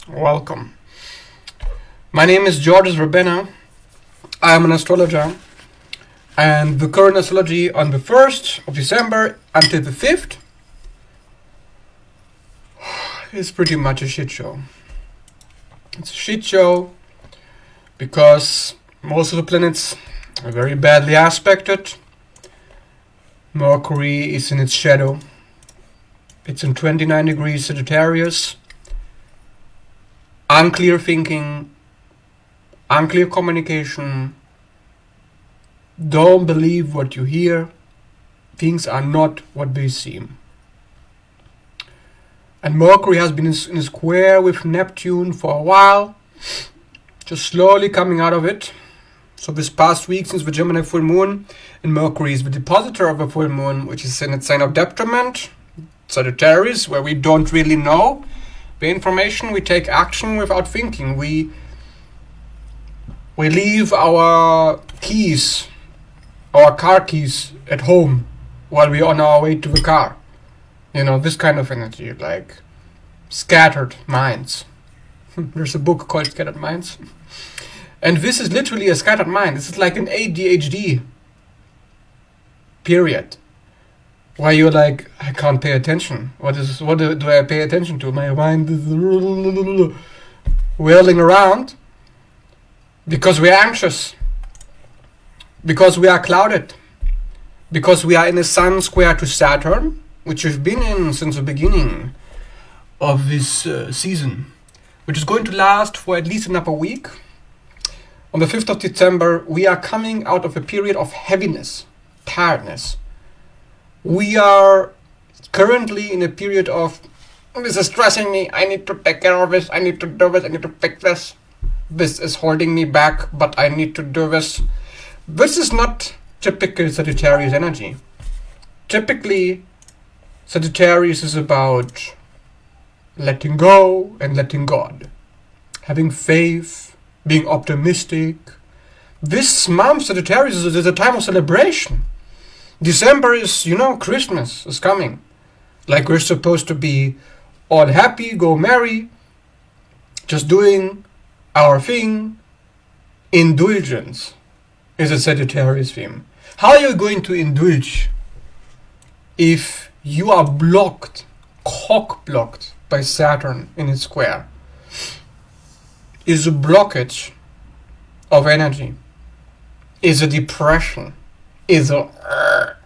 Welcome. My name is Georges Rabena. I am an astrologer, and the current astrology on the 1st of December until the 5th is pretty much a shit show. It's a shit show because most of the planets are very badly aspected. Mercury is in its shadow. It's in 29 degrees Sagittarius. Unclear thinking, unclear communication. Don't believe what you hear. Things are not what they seem. And Mercury has been in a square with Neptune for a while, just slowly coming out of it. So this past week, since the Gemini full moon, and Mercury is the depositor of the full moon, which is in its sign of detriment, Sagittarius, where we don't really know the information. We take action without thinking. We leave our keys, our car keys at home while we're on our way to the car. You know, this kind of energy, like scattered minds. There's a book called Scattered Minds. And this is literally a scattered mind. This is like an ADHD period, where you're like, I can't pay attention. What do I pay attention to? My mind is whirling around because we are anxious, because we are clouded, because we are in a sun square to Saturn, which we've been in since the beginning of this season, which is going to last for at least another week. On the 5th of December, we are coming out of a period of heaviness, tiredness. We are currently in a period of, this is stressing me, I need to take care of this, I need to do this, I need to fix this. This is holding me back, but I need to do this. This is not typical Sagittarius energy. Typically, Sagittarius is about letting go and letting God. Having faith, being optimistic. This month, Sagittarius, is a time of celebration. December is, Christmas is coming. Like we're supposed to be all happy, go merry, just doing our thing. Indulgence is a Sagittarius theme. How are you going to indulge if you are blocked, cock-blocked by Saturn in its square? Is a blockage of energy, is a depression, is a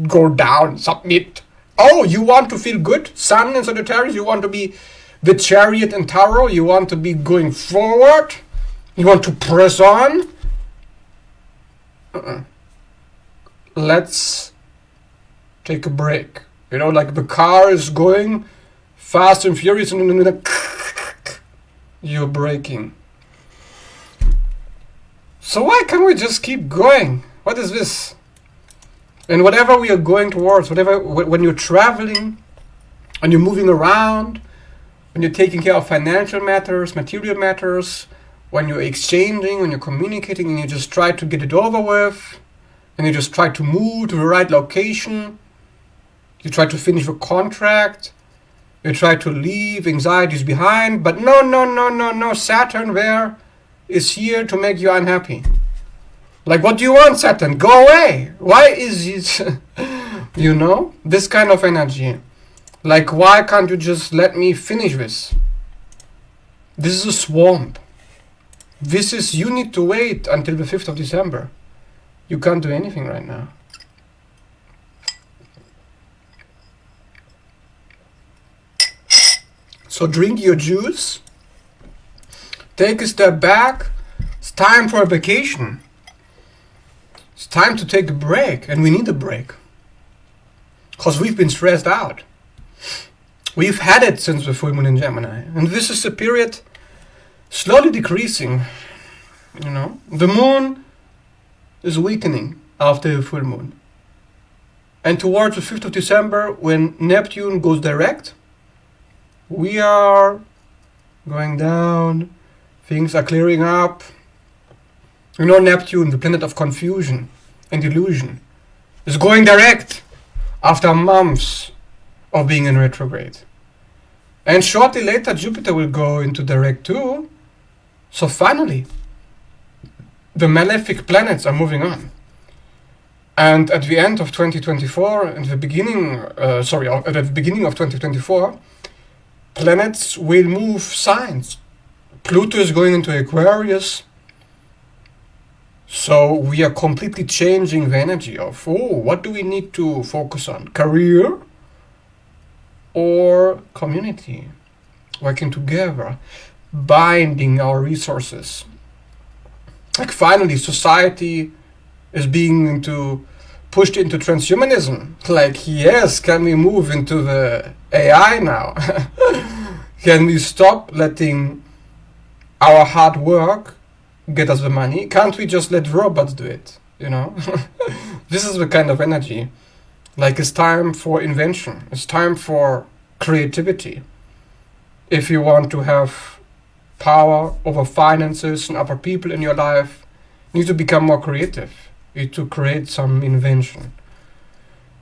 go down, submit. Oh, you want to feel good? Sun in Sagittarius, you want to be the Chariot in Tarot, you want to be going forward, you want to press on. Let's take a break. Like the car is going fast and furious and then you're braking. So why can't we just keep going? What is this? And whatever we are going towards, when you're traveling, when you're moving around, when you're taking care of financial matters, material matters, when you're exchanging, when you're communicating, and you just try to get it over with, and you just try to move to the right location, you try to finish a contract, you try to leave anxieties behind, but no, Saturn there is here to make you unhappy. Like, what do you want, Saturn? Go away. Why is it, this kind of energy? Like, why can't you just let me finish this? This is a swamp. You need to wait until the 5th of December. You can't do anything right now. So drink your juice, take a step back. It's time for a vacation. It's time to take a break, and we need a break. Because we've been stressed out. We've had it since the full moon in Gemini. And this is a period slowly decreasing. The moon is weakening after the full moon. And towards the 5th of December, when Neptune goes direct, we are going down, things are clearing up. Neptune, the planet of confusion and illusion, is going direct after months of being in retrograde. And shortly later, Jupiter will go into direct too. So finally, the malefic planets are moving on. And at the end of 2024, at the beginning of 2024, planets will move signs. Pluto is going into Aquarius. So we are completely changing the energy of, what do we need to focus on? Career or community? Working together, binding our resources. Like finally, society is being pushed into transhumanism. Like, yes, can we move into the AI now? Can we stop letting our hard work get us the money? Can't we just let robots do it? This is the kind of energy. Like, it's time for invention. It's time for creativity. If you want to have power over finances and other people in your life, you need to become more creative. You need to create some invention.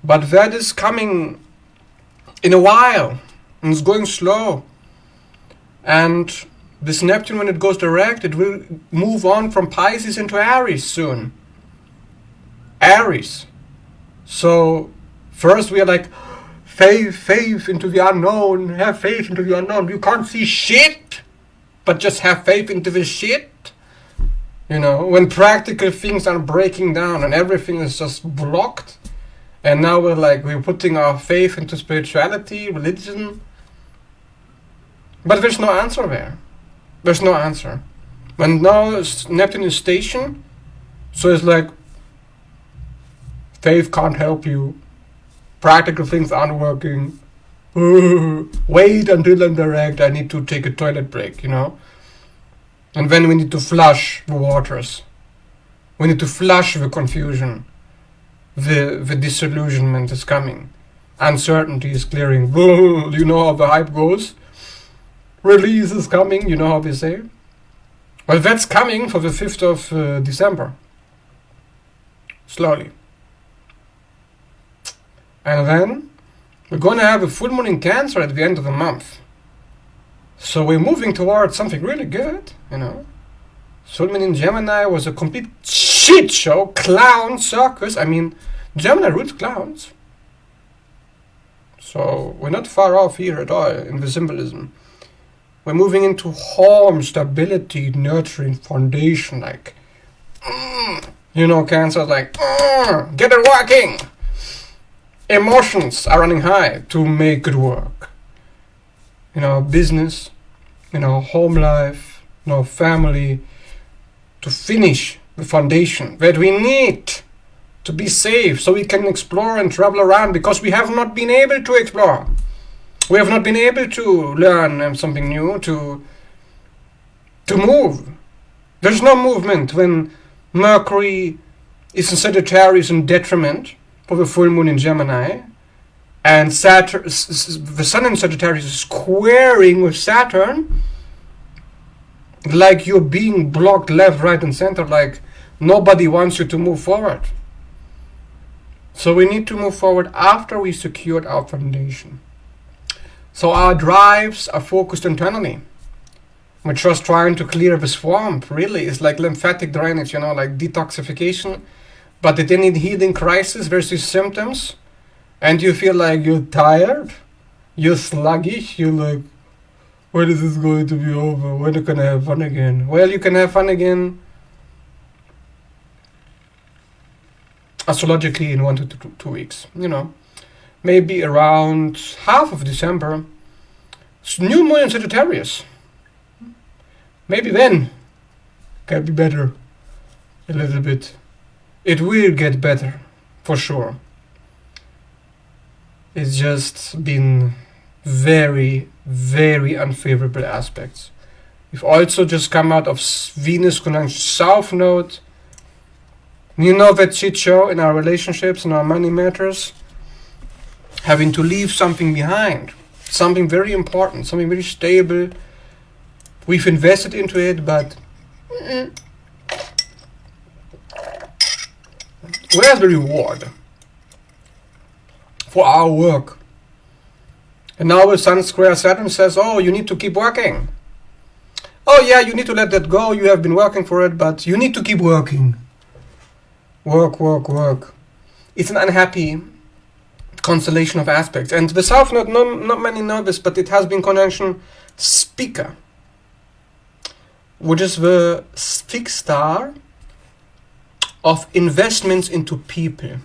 But that is coming in a while, and it's going slow. And this Neptune, when it goes direct, it will move on from Pisces into Aries soon. Aries. So first we are like, faith into the unknown, have faith into the unknown. You can't see shit, but just have faith into the shit. When practical things are breaking down and everything is just blocked. And now we're putting our faith into spirituality, religion. But there's no answer there. There's no answer. When now Neptune is stationed, so it's like, faith can't help you. Practical things aren't working. Wait until I'm direct. I need to take a toilet break, And then we need to flush the waters. We need to flush the confusion. The disillusionment is coming. Uncertainty is clearing. You know how the hype goes? Release is coming, you know how they say? Well, that's coming for the 5th of December. Slowly. And then we're going to have a full moon in Cancer at the end of the month. So we're moving towards something really good, Full moon in Gemini was a complete shit show, clown circus. I mean, Gemini roots clowns. So we're not far off here at all in the symbolism. We're moving into home, stability, nurturing, foundation, like, Cancer's like, get it working. Emotions are running high to make it work. Business, home life, family, to finish the foundation that we need to be safe so we can explore and travel around, because we have not been able to explore. We have not been able to learn something new, to move. There's no movement when Mercury is in Sagittarius in detriment for the full moon in Gemini, and the Sun in Sagittarius is squaring with Saturn, like you're being blocked left, right, and center, like nobody wants you to move forward. So we need to move forward after we secured our foundation. So our drives are focused internally. We're just trying to clear the swamp, really. It's like lymphatic drainage, like detoxification. But at any healing crisis, there's these symptoms, and you feel like you're tired, you're sluggish, you're like, when is this going to be over? When are you going to have fun again? Well, you can have fun again astrologically in 1 to 2 weeks, Maybe around half of December, new moon in Sagittarius. Maybe then can be better a little bit. It will get better, for sure. It's just been very, very unfavorable aspects. We've also just come out of Venus conjunct South Node. That shit show in our relationships, in our money matters. Having to leave something behind. Something very important, something very stable. We've invested into it, but where's the reward for our work? And now with Sun square Saturn says, oh, you need to keep working. Oh yeah, you need to let that go. You have been working for it, but you need to keep working. Work, work, work. It's an unhappy constellation of aspects. And the South Node, not many know this, but it has been conjunction Speaker, which is the fixed star of investments into people.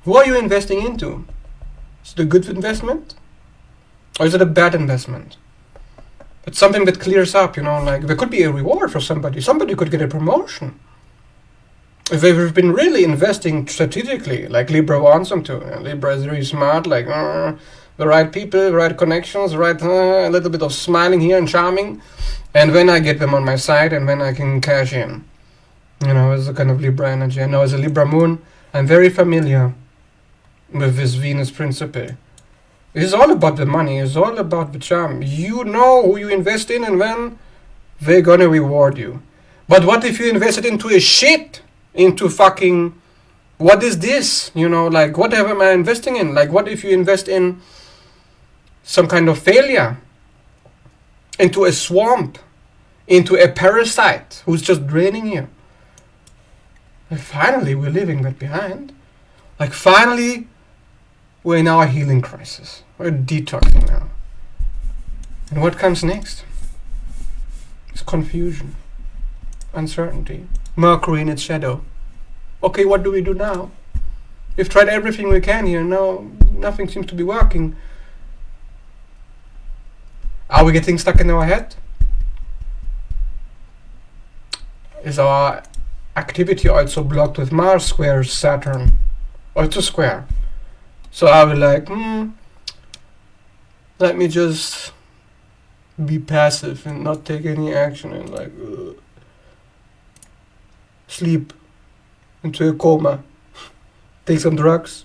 Who are you investing into? Is it a good investment? Or is it a bad investment? It's something that clears up, like there could be a reward for somebody. Somebody could get a promotion. If they've been really investing strategically, like Libra wants them to. Libra is very smart, like the right people, the right connections, a little bit of smiling here and charming. And then I get them on my side and then I can cash in. It's a kind of Libra energy. I know as a Libra moon, I'm very familiar with this Venus principle. It's all about the money. It's all about the charm. You know who you invest in and when they're gonna reward you. But what if you invested into a shit? Into fucking, what is this? Like, what am I investing in? Like, what if you invest in some kind of failure? Into a swamp? Into a parasite who's just draining you? And finally, we're leaving that behind. Like, finally, we're in our healing crisis. We're detoxing now. And what comes next? It's confusion, uncertainty, Mercury in its shadow. Okay, what do we do now? We've tried everything we can here. No, nothing seems to be working. Are we getting stuck in our head? Is our activity also blocked with Mars square Saturn? Or it's a square. So are we like, let me just be passive and not take any action and like sleep into a coma, take some drugs,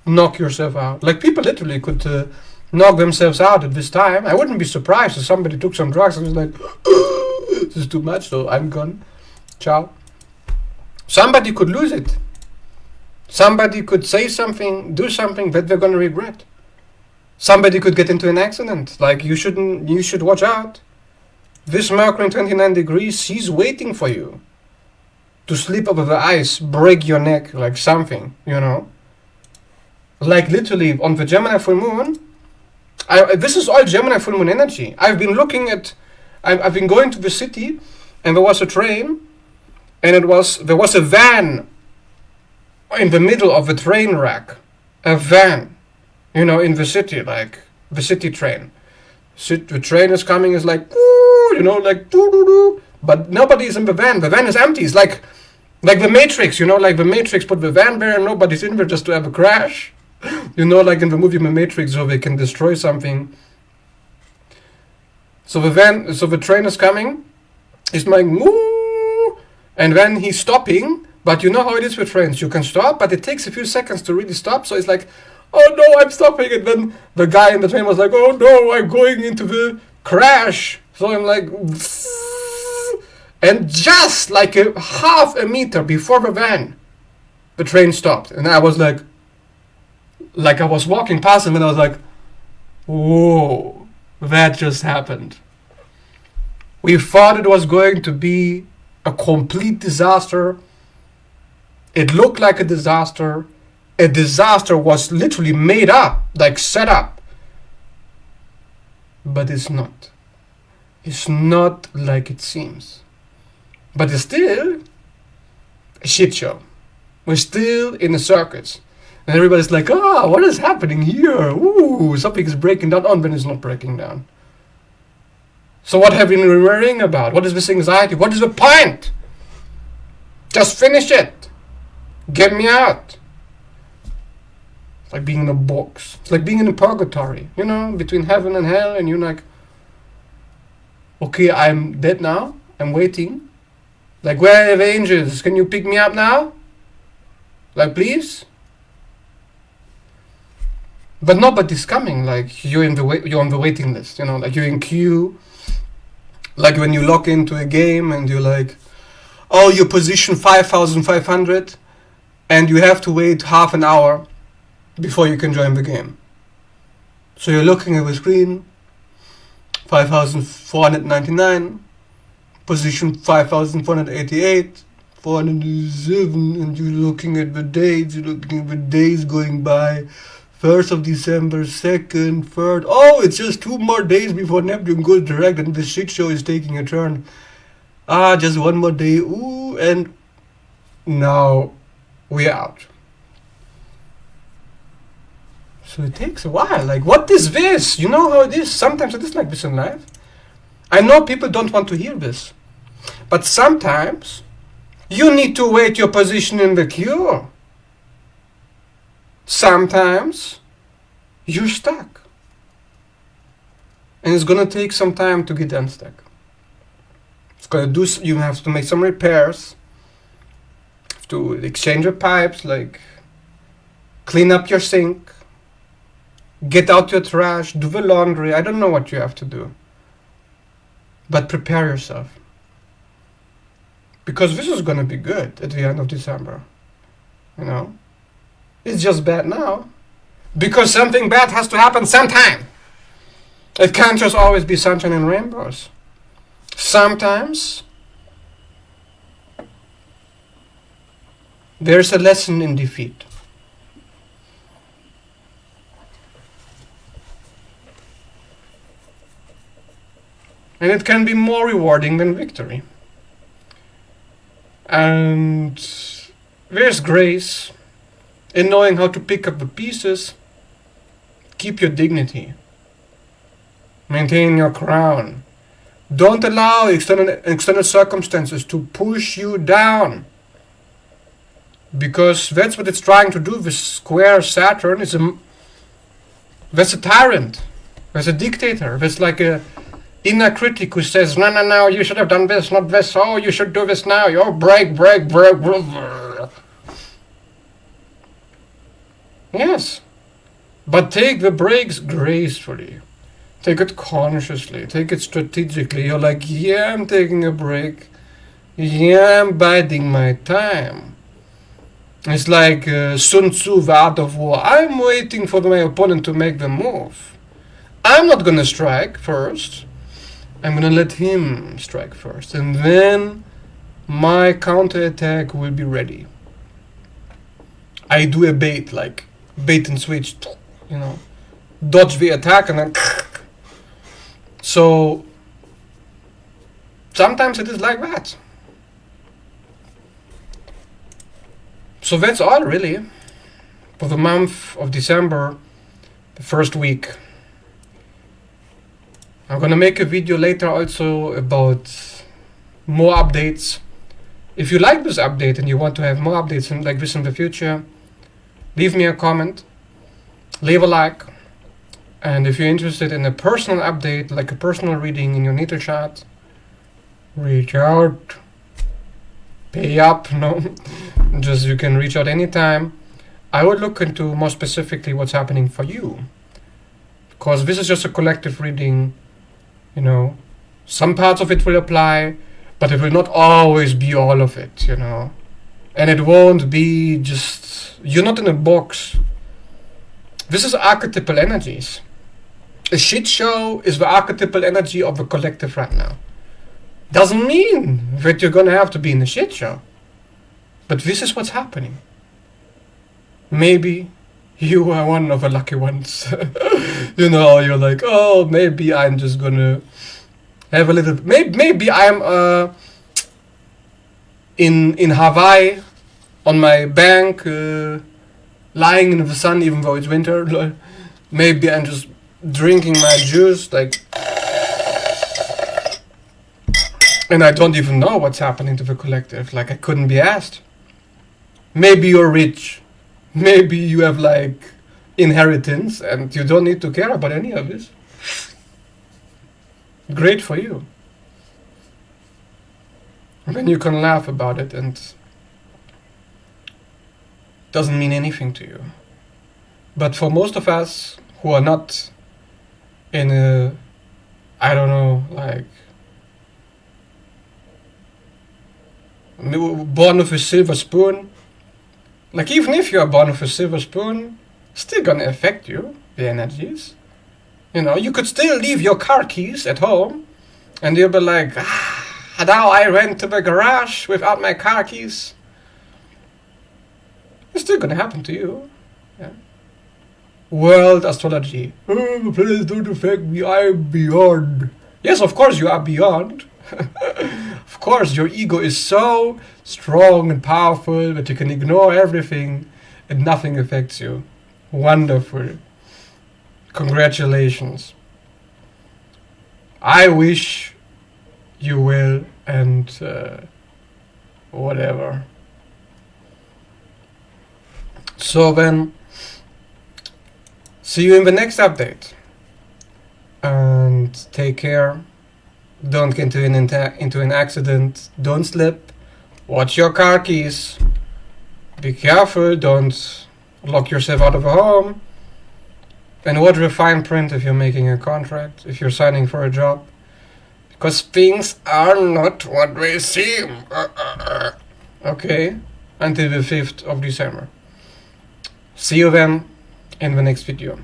knock yourself out. Like people literally could knock themselves out at this time. I wouldn't be surprised if somebody took some drugs and was like, this is too much, so I'm gone. Ciao. Somebody could lose it. Somebody could say something, do something that they're gonna regret. Somebody could get into an accident. Like you should watch out. This Mercury in 29 degrees, he's waiting for you to slip over the ice, break your neck, like something, Like literally on the Gemini full moon, this is all Gemini full moon energy. I've been looking at, I've been going to the city, and there was a train, and there was a van in the middle of the train rack, a van, in the city, like the city train. The train is coming, is like, like doo-doo-doo. But nobody is in the van. The van is empty. It's like the Matrix, like the Matrix put the van there and nobody's in there just to have a crash. Like in the movie The Matrix, so they can destroy something. So the train is coming. It's like, woo! And then he's stopping. But you know how it is with trains. You can stop, but it takes a few seconds to really stop. So it's like, oh no, I'm stopping. And then the guy in the train was like, oh no, I'm going into the crash. So I'm like, and just like a half a meter before the van, the train stopped. And I was like I was walking past him and I was like, whoa, that just happened. We thought it was going to be a complete disaster. It looked like a disaster. A disaster was literally made up, like set up. But it's not. It's not like it seems. But it's still a shit show. We're still in a circus. And everybody's like, what is happening here? Ooh, something is breaking down. Oh, then it's not breaking down. So what have you been worrying about? What is this anxiety? What is the point? Just finish it. Get me out. It's like being in a box. It's like being in a purgatory, between heaven and hell. And you're like, okay, I'm dead now. I'm waiting. Like, where are the angels? Can you pick me up now? Like, please? But nobody's coming. Like, you're on the waiting list. Like you're in queue. Like when you log into a game and you're like, oh, you're position 5,500, and you have to wait half an hour before you can join the game. So you're looking at the screen, 5,499, position 5,488, 407, and you're looking at the dates, going by. 1st of December, 2nd, 3rd. Oh, it's just 2 more days before Neptune goes direct and the shit show is taking a turn. Just 1 more day. Ooh, and now we're out. So it takes a while. Like, what is this? You know how it is? Sometimes it is like this in life. I know people don't want to hear this. But sometimes you need to wait your position in the queue. Sometimes you're stuck. And it's gonna take some time to get unstuck. You have to make some repairs. You have to exchange your pipes, like clean up your sink, get out your trash, do the laundry. I don't know what you have to do. But prepare yourself. Because this is gonna be good at the end of December. You know? It's just bad now. Because something bad has to happen sometime. It can't just always be sunshine and rainbows. Sometimes there's a lesson in defeat. And it can be more rewarding than victory. And there's grace in knowing how to pick up the pieces, keep your dignity, maintain your crown. Don't allow external circumstances to push you down. Because that's what it's trying to do. This square Saturn is that's a tyrant. There's a dictator. There's like a inner critic who says, no, you should have done this, not this. Oh, you should do this now. Oh, break. Yes, but take the breaks gracefully. Take it consciously. Take it strategically. You're like, yeah, I'm taking a break. Yeah, I'm biding my time. It's like Sun Tzu, the Art of War. I'm waiting for my opponent to make the move. I'm not gonna strike first. I'm gonna let him strike first. And then my counterattack will be ready. I do a bait and switch, you know, dodge the attack and then. So sometimes it is like that. So that's all really for the month of December, the first week. I'm gonna make a video later also about more updates. If you like this update and you want to have more updates like this in the future, leave me a comment, leave a like, and if you're interested in a personal update, like a personal reading in your natal chart, reach out, pay up, no, just you can reach out anytime. I would look into more specifically what's happening for you, because this is just a collective reading, you know, some parts of it will apply, but it will not always be all of it, you know, and it won't be just, you're not in a box. This is archetypal energies. A shit show is the archetypal energy of the collective right now. Doesn't mean that you're gonna have to be in a shit show. But this is what's happening. Maybe you are one of the lucky ones. You know, you're like, oh, maybe I'm just gonna have a little, maybe I'm in Hawaii on my bank, lying in the sun even though it's winter. Maybe I'm just drinking my juice, like, and I don't even know what's happening to the collective. Like, I couldn't be asked. Maybe you're rich. Maybe you have like inheritance and you don't need to care about any of this. Great for you. Then you can laugh about it and doesn't mean anything to you. But for most of us who are not in a, I don't know, like, born with a silver spoon, like, even if you are born with a silver spoon, still gonna affect you, the energies. You know, you could still leave your car keys at home, and you'll be like, now I ran to the garage without my car keys. It's still gonna happen to you. Yeah. World astrology. Oh, the planets don't affect me, I'm beyond. Yes, of course you are beyond. Of course, your ego is so strong and powerful that you can ignore everything and nothing affects you. Wonderful. Congratulations. I wish you will, and whatever. So then, see you in the next update. And take care. Don't get into an accident. Don't slip. Watch your car keys. Be careful. Don't lock yourself out of a home. And watch the fine print if you're making a contract, if you're signing for a job. Because things are not what they seem. Okay? Until the 5th of December. See you then in the next video.